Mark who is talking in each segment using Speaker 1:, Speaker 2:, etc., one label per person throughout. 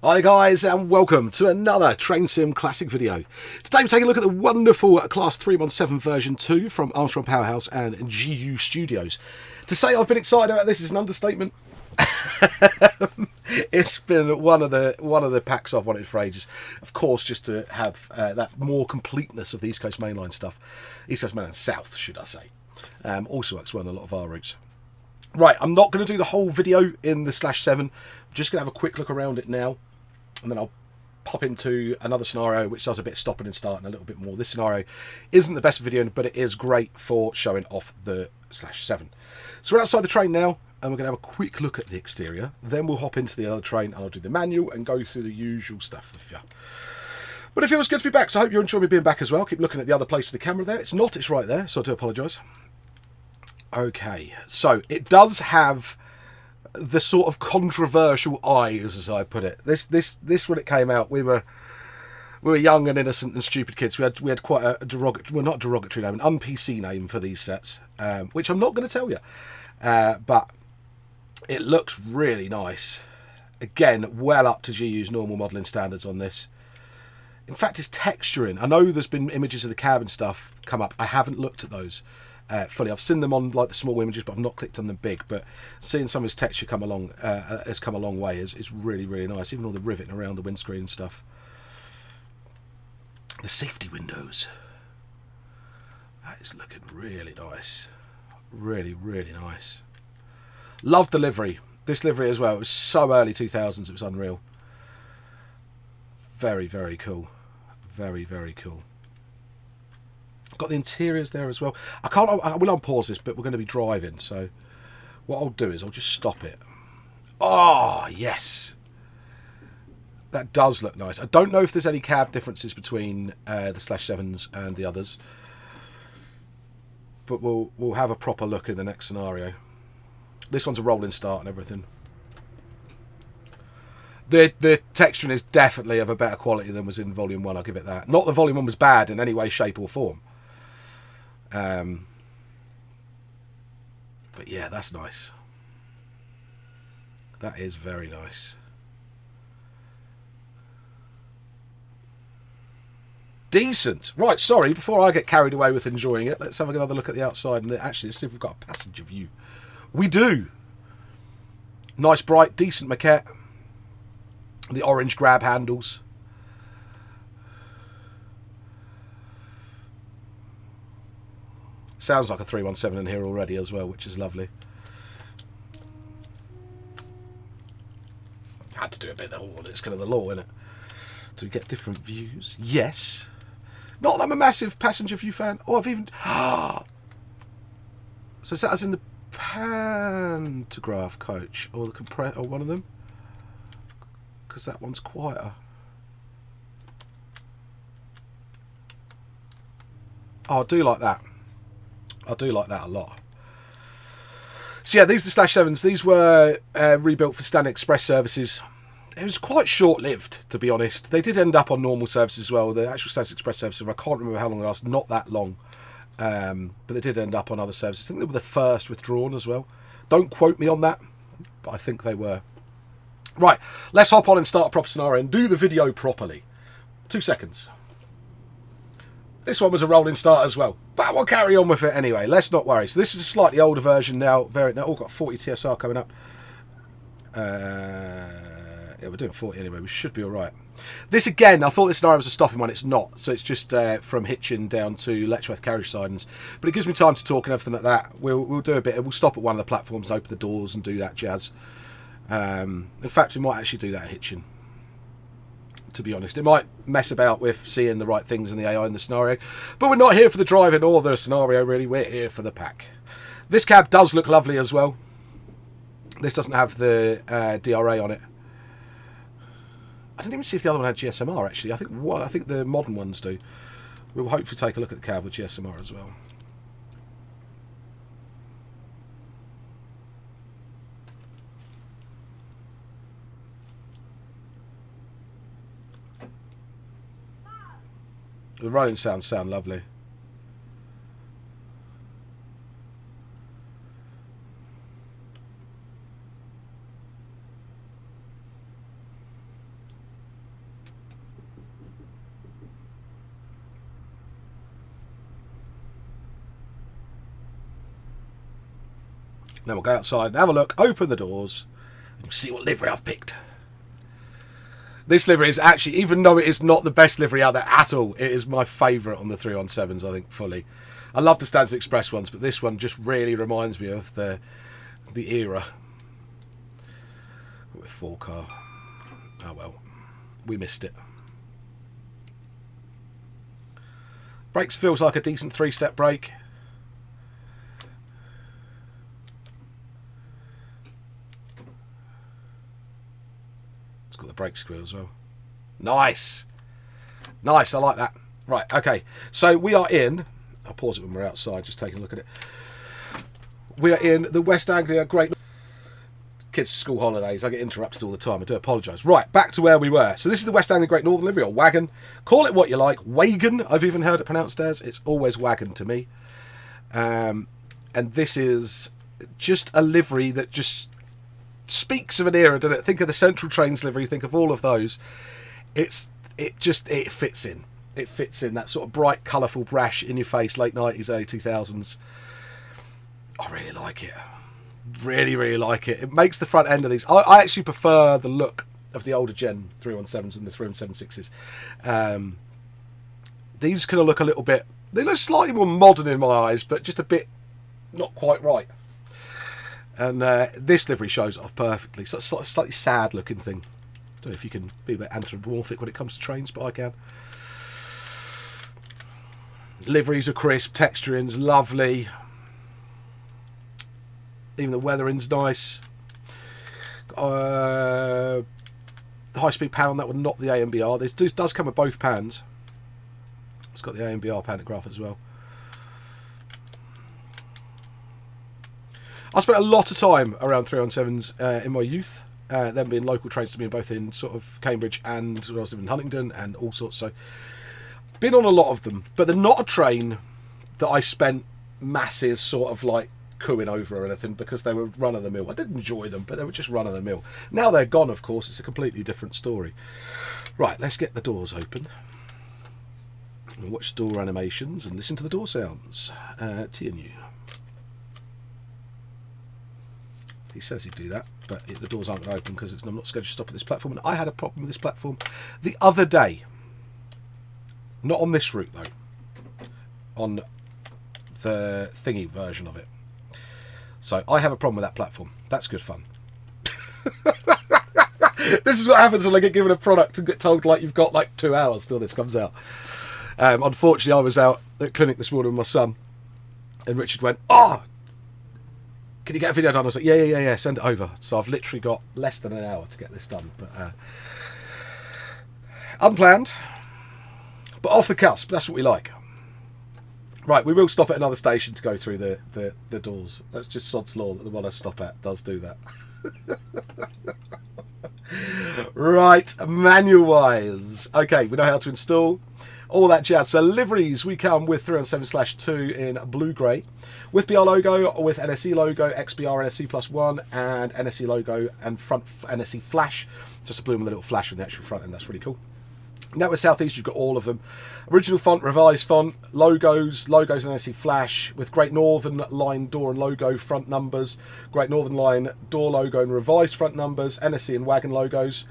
Speaker 1: Hi guys and welcome to another Train Sim Classic video. Today we're taking a look at the wonderful Class 317 version 2 from Armstronng Powerhouse and GU Studios. To say I've been excited about this is an understatement. It's been one of the packs I've wanted for ages. Of course, just to have that more completeness of the East Coast Mainline stuff. East Coast Mainline South, should I say. Also works well on a lot of our routes. Right, I'm not going to do the whole video in the /7. I'm just going to have a quick look around it now. And then I'll pop into another scenario which does a bit of stopping and starting a little bit more. This scenario isn't the best video, but it is great for showing off the /7. So we're outside the train now, and we're going to have a quick look at the exterior. Then we'll hop into the other train, and I'll do the manual and go through the usual stuff with you. But it feels good to be back, so I hope you're enjoying me being back as well. Keep looking at the other place with the camera there. It's not, it's right there, so I do apologise. Okay, so it does have the sort of controversial eyes, as I put it. This when it came out, we were young and innocent and stupid kids. We had quite a derogatory, well, not derogatory name, an un-PC name for these sets, which I'm not going to tell you. But it looks really nice. Again, well up to GU's normal modelling standards on this. In fact, it's texturing. I know there's been images of the cab and stuff come up. I haven't looked at those fully. I've seen them on like the small images, but I've not clicked on them big. But seeing some of his texture come along has come a long way. It's really, really nice. Even all the riveting around the windscreen and stuff. The safety windows. That is looking really nice. Really, really nice. Love the livery. This livery as well. It was so early 2000s. It was unreal. Very, very cool. Very, very cool. Got the interiors there as well. I will unpause this, but we're going to be driving, so what I'll do is I'll just stop it. Oh, yes. That does look nice. I don't know if there's any cab differences between the /7s and the others, but we'll have a proper look in the next scenario. This one's a rolling start and everything. The texturing is definitely of a better quality than was in Volume 1, I'll give it that. Not that Volume 1 was bad in any way, shape or form. But yeah, that's nice. That is very nice. Decent. Right, sorry, before I get carried away with enjoying it, let's have another look at the outside and actually see if we've got a passenger view. We do. Nice, bright, decent maquette. The orange grab handles. Sounds like a 317 in here already as well, which is lovely. Had to do a bit of the it's kind of the law, isn't it? Do we get different views? Yes. Not that I'm a massive passenger view fan. Oh, I've even... So is that as in the pantograph coach or the or one of them? Because that one's quieter. Oh, I do like that. I do like that a lot. So yeah, these are the /7s. These were rebuilt for standard express services. It was quite short-lived, to be honest. They did end up on normal services as well. The actual standard express services, I can't remember how long it lasted. Not that long. But they did end up on other services. I think they were the first withdrawn as well. Don't quote me on that, but I think they were. Right, let's hop on and start a proper scenario and do the video properly. 2 seconds. This one was a rolling start as well, but we'll carry on with it anyway. Let's not worry. So this is a slightly older version now. Now all got 40 TSR coming up. Yeah, we're doing 40 anyway. We should be all right. This again, I thought this scenario was a stopping one. It's not. So it's just from Hitchin down to Letchworth carriage sidings. But it gives me time to talk and everything like that. We'll do a bit. We'll stop at one of the platforms, open the doors, and do that jazz. In fact, we might actually do that at Hitchin. To be honest, it might mess about with seeing the right things in the AI in the scenario, but we're not here for the driving or the scenario really. We're here for the pack. This cab does look lovely as well. This doesn't have the DRA on it. I didn't even see if the other one had GSMR actually. I think the modern ones do. We'll hopefully take a look at the cab with GSMR as well. The running sounds sound lovely. Then we'll go outside and have a look, open the doors, and see what livery I've picked. This livery is actually, even though it is not the best livery out there at all, it is my favourite on the 317s, I think, fully. I love the Stansted Express ones, but this one just really reminds me of the era. With 4-car. Oh well, we missed it. Brakes feels like a decent 3-step brake. It's got the brake squeal as well. Nice. Nice, I like that. Right, okay. So we are in... I'll pause it when we're outside, just taking a look at it. We are in the West Anglia Great... Kids' school holidays, I get interrupted all the time, I do apologise. Right, back to where we were. So this is the West Anglia Great Northern livery, or wagon. Call it what you like. Wagon, I've even heard it pronounced as. It's always wagon to me. And this is just a livery that just speaks of an era, doesn't it? Think of the Central Trains livery, think of all of those. It fits in. It fits in, that sort of bright, colourful, brash, in-your-face, late 90s, early 2000s. I really like it. Really, really like it. It makes the front end of these... I actually prefer the look of the older Gen 317s and the 317-6s. These kind of look a little bit... They look slightly more modern in my eyes, but just a bit not quite right. And this livery shows it off perfectly. So it's a slightly sad looking thing. I don't know if you can be a bit anthropomorphic when it comes to trains, but I can. Liveries are crisp, texturing's lovely. Even the weathering's nice. The high-speed pan on that one, not the AMBR. This does come with both pans. It's got the AMBR pantograph as well. I spent a lot of time around 317s in my youth. Them being local trains to me, both in sort of Cambridge and when I was living in Huntingdon and all sorts. So, been on a lot of them, but they're not a train that I spent masses sort of like cooing over or anything, because they were run-of-the-mill. I did enjoy them, but they were just run-of-the-mill. Now they're gone, of course, it's a completely different story. Right, let's get the doors open. And watch door animations and listen to the door sounds. T&U. He says he'd do that, but the doors aren't going to open because I'm not scheduled to stop at this platform. And I had a problem with this platform the other day. Not on this route, though. On the thingy version of it. So I have a problem with that platform. That's good fun. This is what happens when I get given a product and get told like you've got like 2 hours till this comes out. Unfortunately, I was out at clinic this morning with my son, and Richard went, "Oh, can you get a video done?" I was like, yeah, send it over. So I've literally got less than an hour to get this done. But unplanned, but off the cusp. That's what we like. Right, we will stop at another station to go through the doors. That's just sod's law that the one I stop at does do that. Right, manual-wise. Okay, we know how to install. All that jazz. So liveries, we come with 317/2 in blue-grey. With BR logo, with NSE logo, XBR NSE +1, and NSE logo and front NSE flash. Just a blue with a little flash on the actual front end. That's really cool. Now with Southeast, you've got all of them. Original font, revised font, logos and NSE flash, with Great Northern Line door and logo front numbers, Great Northern Line door logo and revised front numbers, NSE and wagon logos,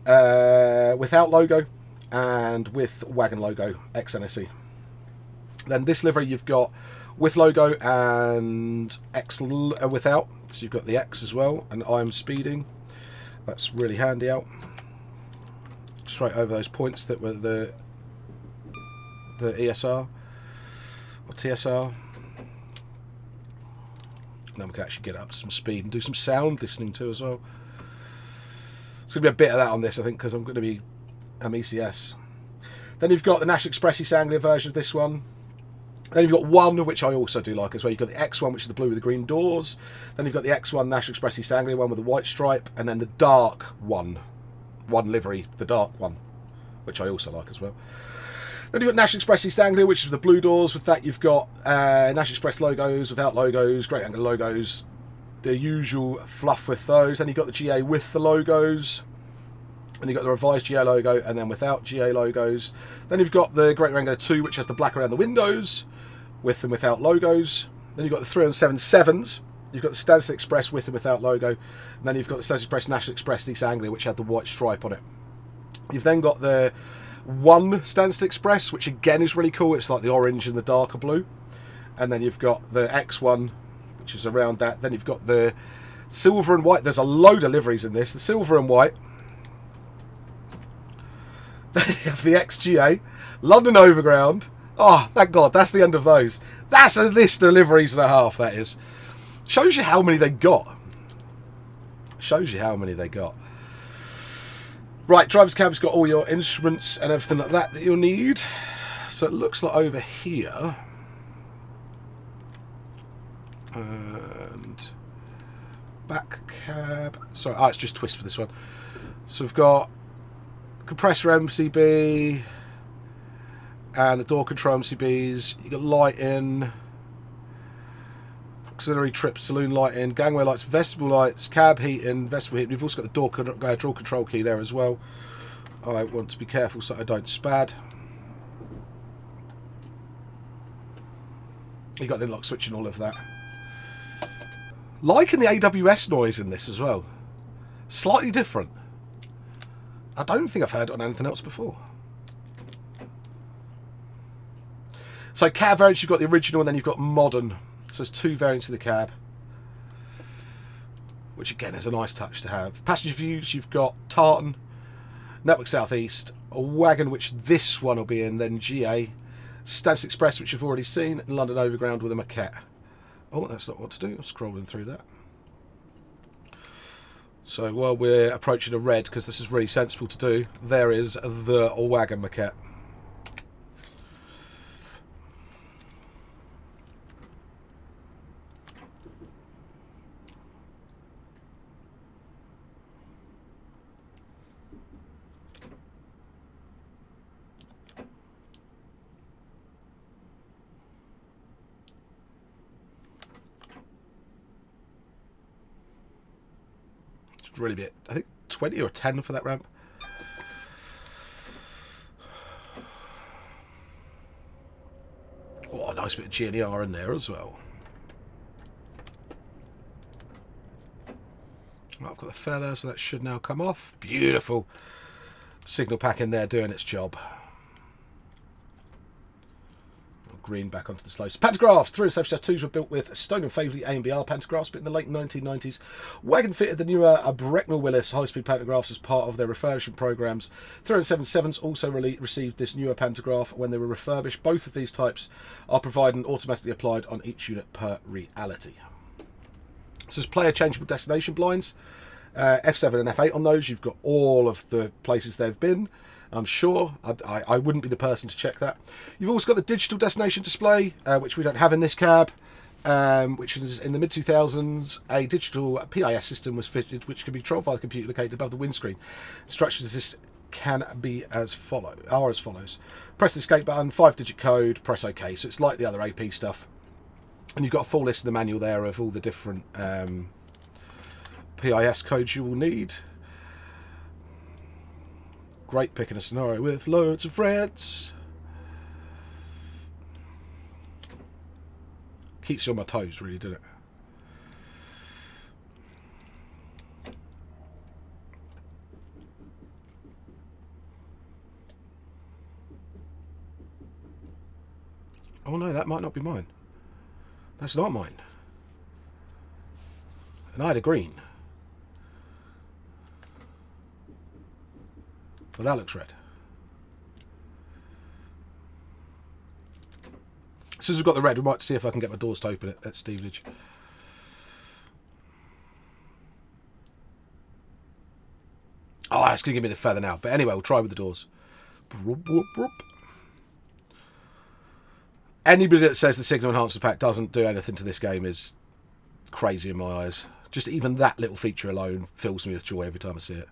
Speaker 1: without logo, and with wagon logo, ex-NSE. Then this livery you've got with logo and X without, so you've got the X as well, and I'm speeding. That's really handy out. Straight over those points that were the ESR or TSR. And then we can actually get up to some speed and do some sound listening too as well. There's going to be a bit of that on this, I think, because I'm going to be ECS. Then you've got the National Express East Anglia version of this one. Then you've got one, which I also do like as well. You've got the X1, which is the blue with the green doors. Then you've got the X1 National Express East Anglia one with the white stripe. And then the dark one livery, the dark one, which I also like as well. Then you've got National Express East Anglia, which is the blue doors. With that, you've got National Express logos, without logos, Great Anglia logos, the usual fluff with those. Then you've got the GA with the logos. And you've got the revised GA logo, and then without GA logos. Then you've got the Great Anglia 2, which has the black around the windows, with and without logos. Then you've got the 317 7s, You've got the Stansted Express with and without logo. And then you've got the Stansted Express National Express East Anglia, which had the white stripe on it. You've then got the one Stansted Express, which again is really cool. It's like the orange and the darker blue. And then you've got the X1, which is around that. Then you've got the silver and white. There's a load of liveries in this. The silver and white. Then you have the XGA, London Overground. Oh, thank God, that's the end of those. That's a list of liveries and a half, that is. Shows you how many they got. Shows you how many they got. Right, driver's cab's got all your instruments and everything like that you'll need. So it looks like over here. And back cab. Sorry, it's just twist for this one. So we've got compressor MCB and the door control MCBs. You've got lighting, auxiliary trip saloon lighting, gangway lights, vestibule lights, cab heating, vestibule heating. You've also got the door control key there as well. I want to be careful so I don't spad. You've got the lock switch and all of that. Liking the AWS noise in this as well. Slightly different. I don't think I've heard it on anything else before. So cab variants, you've got the original and then you've got modern. So there's two variants of the cab, which again is a nice touch to have. Passenger views, you've got tartan, Network Southeast, a wagon, which this one will be in, then GA, Stansted Express, which you've already seen, and London Overground with a maquette. Oh, that's not what to do. I'm scrolling through that. So while we're approaching a red, because this is really sensible to do, there is the wagon maquette. Really bit, I think 20 or 10 for that ramp. Oh, a nice bit of GNER in there as well. Well, I've got the feather, so that should now come off. Beautiful signal pack in there doing its job. Green back onto the slow. So pantographs, 317 were built with Stone and Faverley A&BR pantographs, but in the late 1990s, Wagon fitted the newer Brecknell Willis high-speed pantographs as part of their refurbishment programs. 377s also received this newer pantograph when they were refurbished. Both of these types are provided and automatically applied on each unit per reality. So there's player changeable destination blinds, F7 and F8 on those. You've got all of the places they've been. I'm sure. I wouldn't be the person to check that. You've also got the digital destination display, which we don't have in this cab, which is in the mid-2000s. A digital PIS system was fitted, which can be controlled by the computer located above the windscreen. Instructions as this can be as follows. Press the escape button, 5-digit code, press OK. So it's like the other AP stuff. And you've got a full list in the manual there of all the different PIS codes you will need. Great picking a scenario with loads of reds. Keeps you on my toes, really, doesn't it? Oh no, that might not be mine. That's not mine. And I had a green. Well, that looks red. Since we've got the red, we might see if I can get my doors to open it at Stevenage. Oh, it's going to give me the feather now. But anyway, we'll try with the doors. Anybody that says the signal enhancer pack doesn't do anything to this game is crazy in my eyes. Just even that little feature alone fills me with joy every time I see it.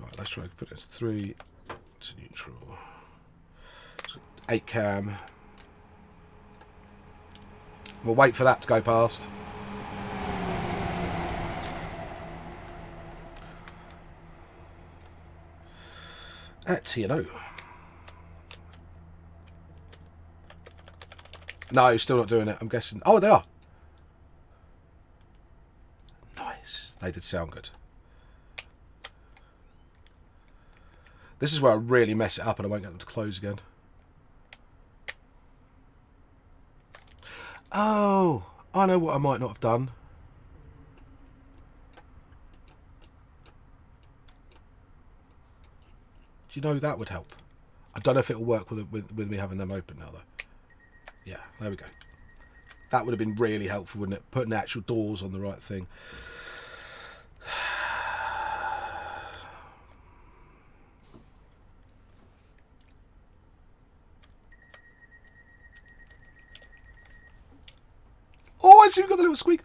Speaker 1: Right, let's try to put it as 3 to neutral. So 8 cam. We'll wait for that to go past. At T&O. No, still not doing it, I'm guessing. Oh, they are. Nice. They did sound good. This is where I really mess it up and I won't get them to close again. Oh, I know what I might not have done. Do you know that would help? I don't know if it'll work with me having them open now, though. Yeah, there we go. That would have been really helpful, wouldn't it? Putting the actual doors on the right thing. Oh, I see we've got the little squeak.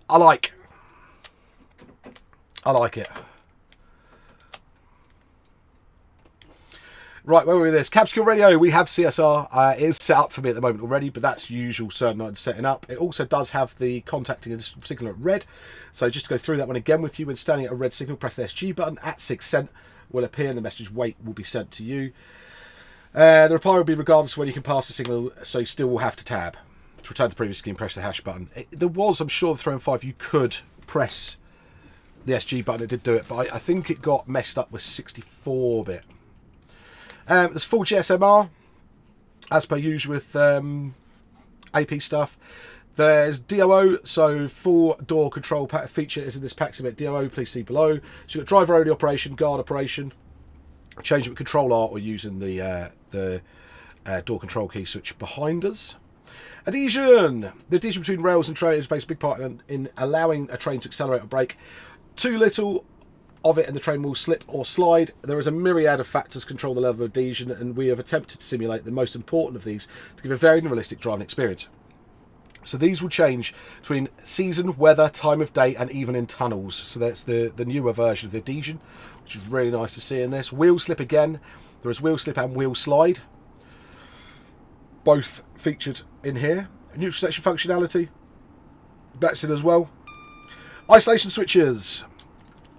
Speaker 1: I like it. Right, where were we with this? Capsule Radio, we have CSR. It is set up for me at the moment already, but that's usual certain setting up. It also does have the contacting in particular at red. So just to go through that one again with you, when standing at a red signal, press the SG button. At 6 cent will appear and the message wait will be sent to you. The reply will be regardless of when you can pass the signal, so you still will have to tab. To return to the previous screen, press the hash button. There was, I'm sure, the 315 you could press the SG button. It did do it, but I think it got messed up with 64-bit. There's full GSMR, as per usual with AP stuff. There's DOO, so full door control feature is in this pack. So DOO, please see below. So you've got driver only operation, guard operation, change it with control R or using the door control key switch behind us. Adhesion. The adhesion between rails and trains plays a big part in allowing a train to accelerate or brake. Too little of it and the train will slip or slide. There is a myriad of factors control the level of adhesion, and we have attempted to simulate the most important of these to give a very realistic driving experience. So these will change between season, weather, time of day, and even in tunnels. So that's the newer version of the adhesion, which is really nice to see in this. Wheel slip again. There is wheel slip and wheel slide, both featured in here. Neutral section functionality, that's in as well. Isolation switches.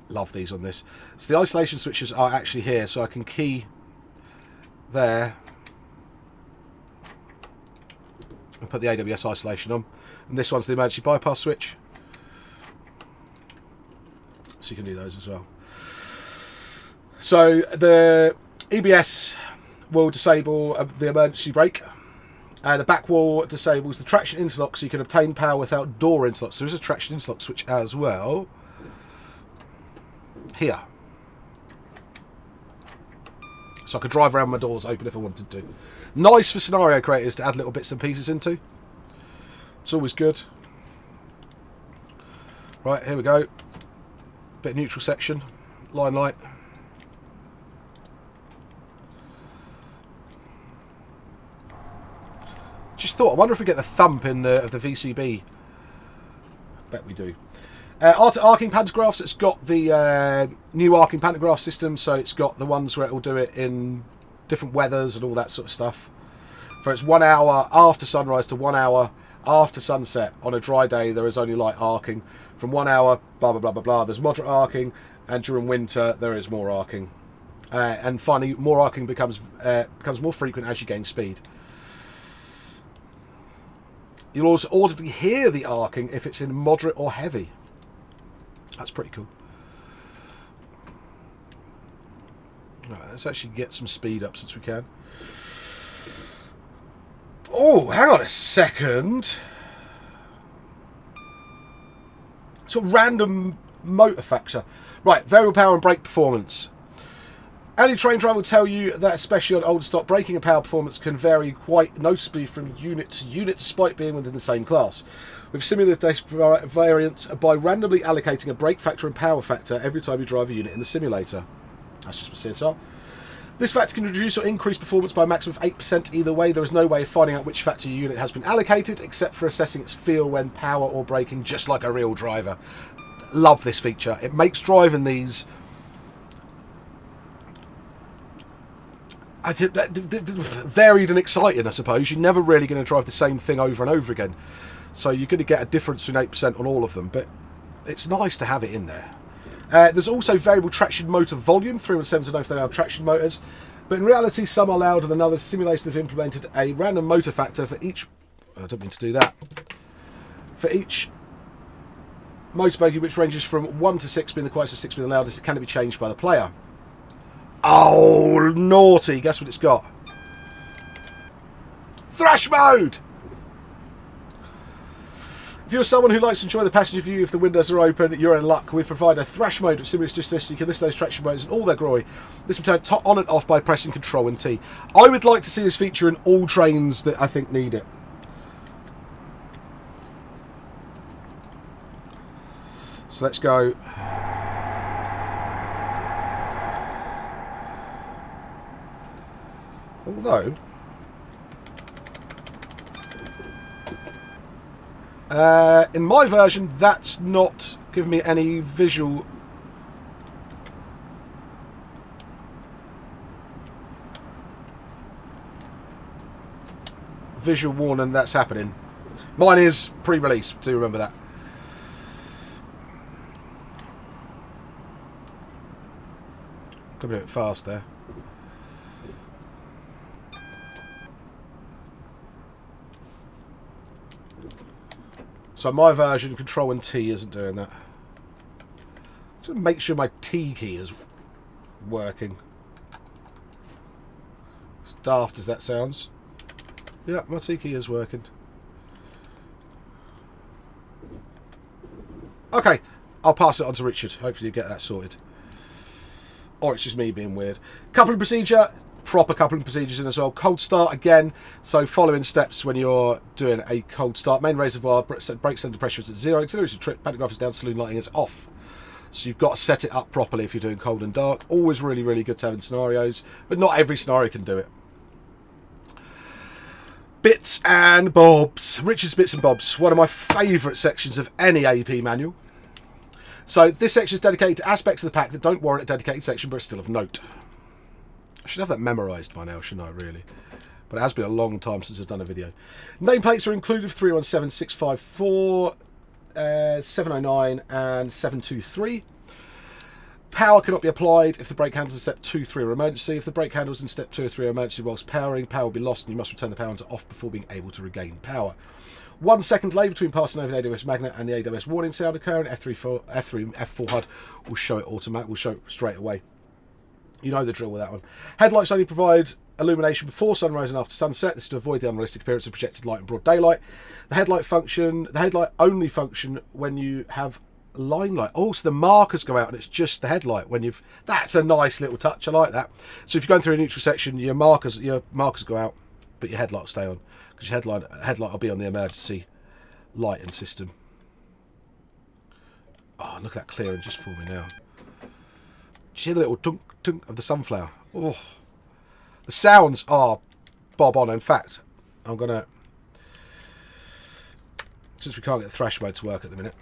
Speaker 1: Love these on this. So the isolation switches are actually here, so I can key there and put the AWS isolation on. And this one's the emergency bypass switch, so you can do those as well. So the EBS will disable the emergency brake. The back wall disables the traction interlock, so you can obtain power without door interlock. So there is a traction interlock switch as well here, so I could drive around my doors open if I wanted to. Nice for scenario creators to add little bits and pieces into. It's always good. Right, here we go. Bit of neutral section, line light. Just thought, I wonder if we get the thump in the VCB. Bet we do. Arcing pantographs, it's got the new arcing pantograph system, so it's got the ones where it will do it in different weathers and all that sort of stuff. For it's 1 hour after sunrise to 1 hour after sunset. On a dry day, there is only light arcing. From 1 hour, blah, blah, blah, blah, blah, there's moderate arcing, and during winter, there is more arcing. And finally, more arcing becomes more frequent as you gain speed. You'll also audibly hear the arcing if it's in moderate or heavy. That's pretty cool. Right, let's actually get some speed up since we can. Oh, hang on a second. Sort of random motor factor. Right, variable power and brake performance. Any train driver will tell you that, especially on older stock, braking and power performance can vary quite noticeably from unit to unit, despite being within the same class. We've simulated this variant by randomly allocating a brake factor and power factor every time you drive a unit in the simulator. That's just for CSR. This factor can reduce or increase performance by a maximum of 8% either way. There is no way of finding out which factor your unit has been allocated, except for assessing its feel when power or braking, just like a real driver. Love this feature. It makes driving these varied and exciting, I suppose. You're never really going to drive the same thing over and over again. So you're going to get a difference between 8% on all of them, but it's nice to have it in there. There's also variable traction motor volume, 317 traction motors. But in reality, some are louder than others. Simulations have implemented a random motor factor for each... I don't mean to do that. For each motor bogey, which ranges from 1 to 6 being the quietest, 6 being the loudest, it can be changed by the player. Oh, naughty. Guess what it's got? Thrash mode! If you're someone who likes to enjoy the passenger view if the windows are open, you're in luck. We provide a thrash mode which simulates just this. You can list those traction modes in all their glory. This will turn on and off by pressing Control and T. I would like to see this feature in all trains that I think need it. So let's go. Although... in my version, that's not giving me any visual warning that's happening. Mine is pre-release, do remember that. Could be a bit fast there. So my version, Control and T, isn't doing that. Just make sure my T key is working. As daft as that sounds. Yeah, my T key is working. Okay, I'll pass it on to Richard. Hopefully you get that sorted. Or it's just me being weird. Coupling procedure. Proper coupling procedures in as well. Cold start again, so following steps when you're doing a cold start. Main reservoir brake cylinder pressure is at 0, auxiliary is trip, pantograph is down, saloon lighting is off. So you've got to set it up properly if you're doing cold and dark. Always really, really good to have in scenarios, but not every scenario can do it. Bits and bobs. Richard's Bits and Bobs, one of my favourite sections of any AP manual. So this section is dedicated to aspects of the pack that don't warrant a dedicated section, but are still of note. I should have that memorised by now, shouldn't I, really? But it has been a long time since I've done a video. Nameplates are included for 317, 654, 709 and 723. Power cannot be applied if the brake handles in step 2, 3 or emergency. If the brake handles in step 2 or 3 are emergency whilst powering, power will be lost and you must return the power to off before being able to regain power. 1 second delay between passing over the AWS magnet and the AWS warning sound occurring. F4 HUD will show it automatic, will show it straight away. You know the drill with that one. Headlights only provide illumination before sunrise and after sunset. This is to avoid the unrealistic appearance of projected light in broad daylight. The headlight only function when you have line light. Oh, so the markers go out and it's just the headlight when you've... That's a nice little touch. I like that. So if you're going through a neutral section, your markers go out, but your headlight will stay on because your headlight will be on the emergency lighting system. Oh, look at that clearing just for me now. Did you hear the little dunk dunk of the sunflower? Oh, the sounds are bob on. In fact, I'm gonna, since we can't get the thrash mode to work at the minute,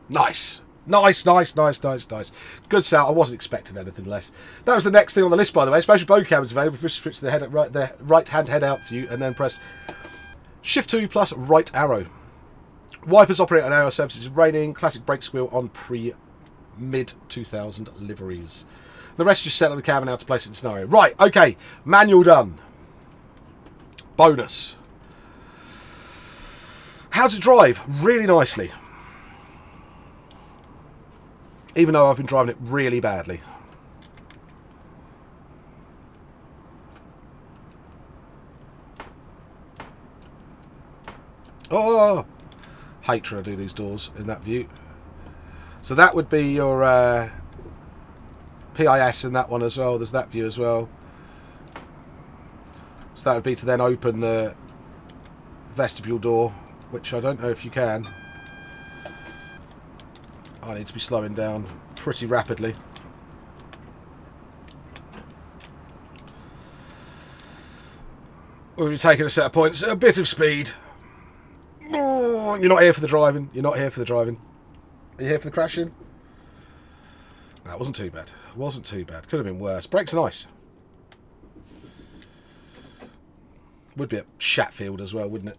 Speaker 1: nice. Nice. Good sound. I wasn't expecting anything less. That was the next thing on the list, by the way. Special bogey cameras available. Just switch to the right hand head out view and then press Shift 2 plus right arrow. Wipers operate on AOS services. Raining. Classic brake squeal on mid-2000 liveries. The rest just set on the cab and how to place it in scenario. Right, okay. Manual done. Bonus. How to drive really nicely. Even though I've been driving it really badly. Oh! Hate when I do these doors in that view. So that would be your PIS in that one as well. There's that view as well. So that would be to then open the vestibule door, which I don't know if you can. I need to be slowing down pretty rapidly. We'll be taking a set of points at a bit of speed. Oh, you're not here for the driving. You're not here for the driving. Are you here for the crashing? That wasn't too bad. Wasn't too bad. Could have been worse. Brakes are nice. Would be at Shatfield as well, wouldn't it?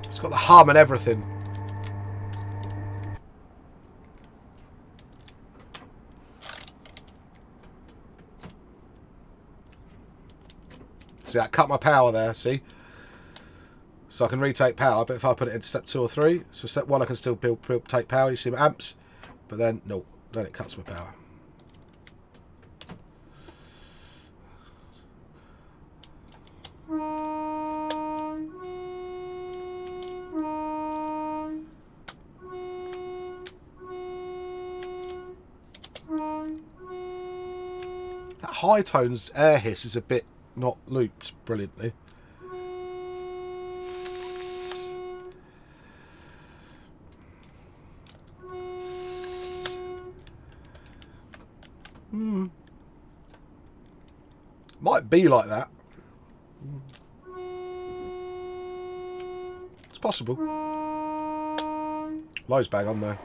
Speaker 1: It's got the hum and everything. See, I cut my power there, see? So I can retake power, but if I put it into step 2 or 3, so step 1 I can still take power, you see my amps, but then, no, then it cuts my power. That high tones air hiss is a bit not looped brilliantly. Might be like that. It's possible. Loads bang on there.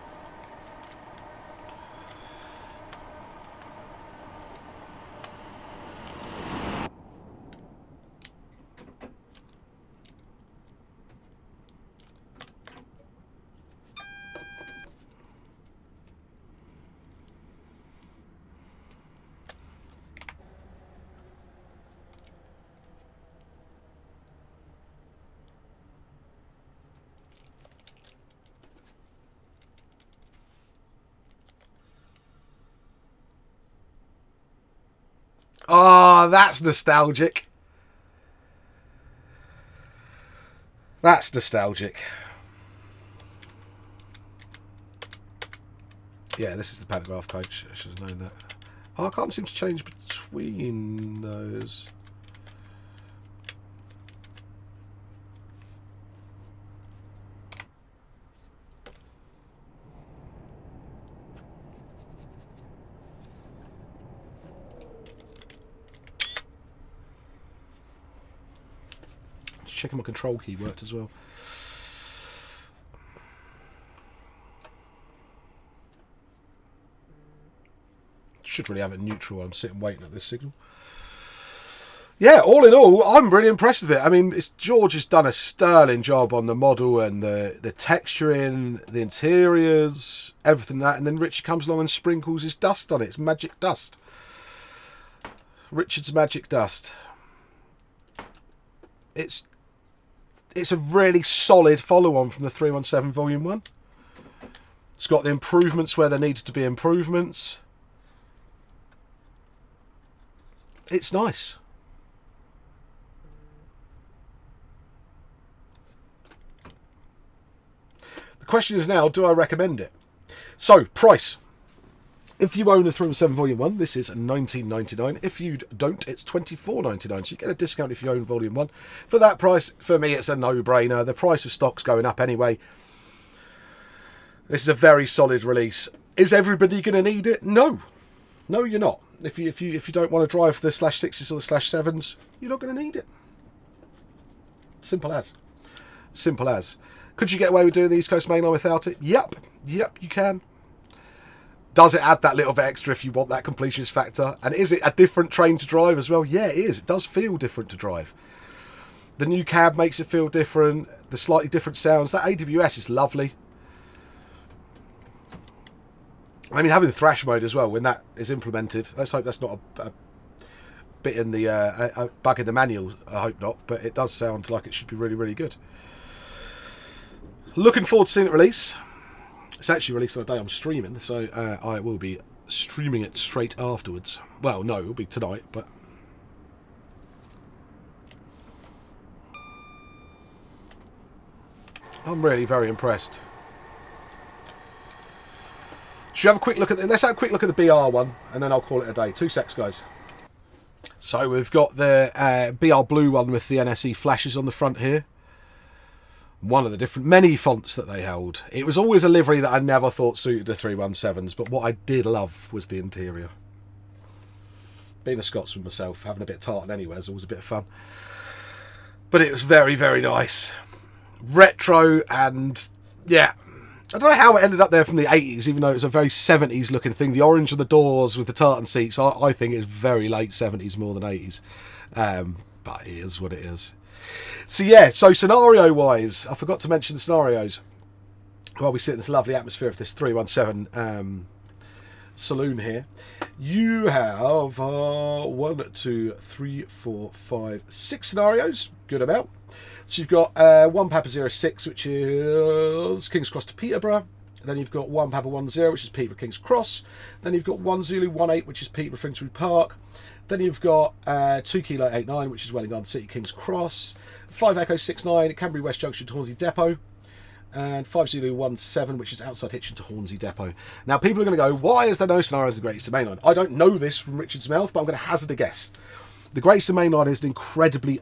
Speaker 1: Oh, that's nostalgic. That's nostalgic. Yeah, this is the pantograph coach. I should have known that. Oh, I can't seem to change between those. Checking my control key worked as well. Should really have it neutral while I'm sitting waiting at this signal. Yeah, all in all, I'm really impressed with it. I mean, George has done a sterling job on the model and the texturing, the interiors, everything that, and then Richard comes along and sprinkles his dust on it. It's magic dust. Richard's magic dust. It's a really solid follow-on from the 317 Volume 1. It's got the improvements where there needed to be improvements. It's nice. The question is now, do I recommend it? So, price. If you own the 317 Volume 1, this is $19.99. If you don't, it's $24.99. So you get a discount if you own Volume 1. For that price, for me, it's a no-brainer. The price of stock's going up anyway. This is a very solid release. Is everybody going to need it? No. No, you're not. If you don't want to drive the /6s or the /7s, you're not going to need it. Simple as. Simple as. Could you get away with doing the East Coast Mainline without it? Yep, you can. Does it add that little bit extra if you want that completionist factor? And is it a different train to drive as well? Yeah, it is. It does feel different to drive. The new cab makes it feel different. The slightly different sounds. That AWS is lovely. I mean, having the thrash mode as well, when that is implemented, let's hope that's not a bit in the a bug in the manual. I hope not, but it does sound like it should be really, really good. Looking forward to seeing it release. It's actually released on the day I'm streaming, so I will be streaming it straight afterwards. Well, no, it'll be tonight, but... I'm really very impressed. Should we have a quick look at let's have a quick look at the BR one, and then I'll call it a day. 2 secs, guys. So we've got the BR blue one with the NSE flashes on the front here. One of the different many fonts that they held. It was always a livery that I never thought suited the 317s, but what I did love was the interior. Being a Scotsman myself, having a bit of tartan anyway is always a bit of fun. But it was very, very nice. Retro, and yeah, I don't know how it ended up there from the 80s, even though it was a very 70s looking thing. The orange on the doors with the tartan seats, I think it's very late 70s more than 80s. But it is what it is. So yeah, so scenario wise, I forgot to mention the scenarios while we sit in this lovely atmosphere of this 317 saloon here. You have 1, 2, 3, 4, 5, 6 scenarios. Good amount. So you've got 1 Papa 06, which is King's Cross to Peterborough. Then you've got 1 Papa 10, which is Peterborough King's Cross. Then you've got 1 Zulu 18, which is Peterborough Finsbury Park. Then you've got 2 Kilo 89, which is Welling Garden City King's Cross. 5 Echo 69, Canterbury West Junction to Hornsey Depot. And 5 Zulu 17, which is outside Hitchin to Hornsey Depot. Now, people are going to go, why is there no scenarios in the Great Eastern Main Line? I don't know this from Richard's mouth, but I'm going to hazard a guess. The Great Eastern Main Line is an incredibly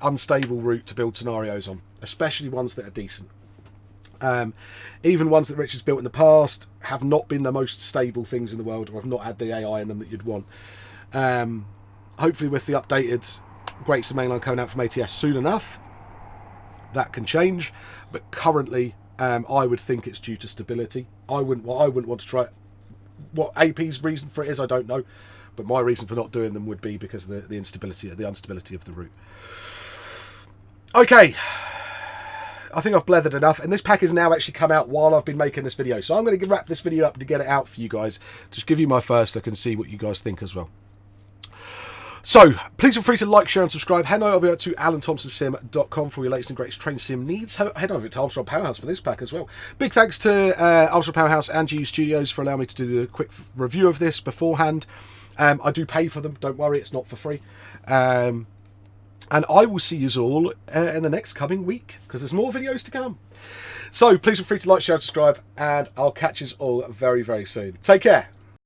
Speaker 1: unstable route to build scenarios on, especially ones that are decent. Even ones that Richard's built in the past have not been the most stable things in the world, or have not had the AI in them that you'd want. Hopefully with the updated Great Eastern Main Line coming out from ATS soon enough, that can change, but currently I would think it's due to stability. I wouldn't want to try it. What AP's reason for it is, I don't know, but my reason for not doing them would be because of the instability of the route. Okay, I think I've blethered enough, and this pack has now actually come out while I've been making this video, so I'm going to wrap this video up to get it out for you guys, just give you my first look and see what you guys think as well. So, please feel free to like, share and subscribe. Head over to alanthomsonsim.com for your latest and greatest train sim needs. Head over to Armstronng Powerhouse for this pack as well. Big thanks to Armstronng Powerhouse and GU Studios for allowing me to do the quick review of this beforehand. I do pay for them, don't worry, it's not for free. And I will see you all in the next coming week, because there's more videos to come. So, please feel free to like, share and subscribe, and I'll catch you all very, very soon. Take care.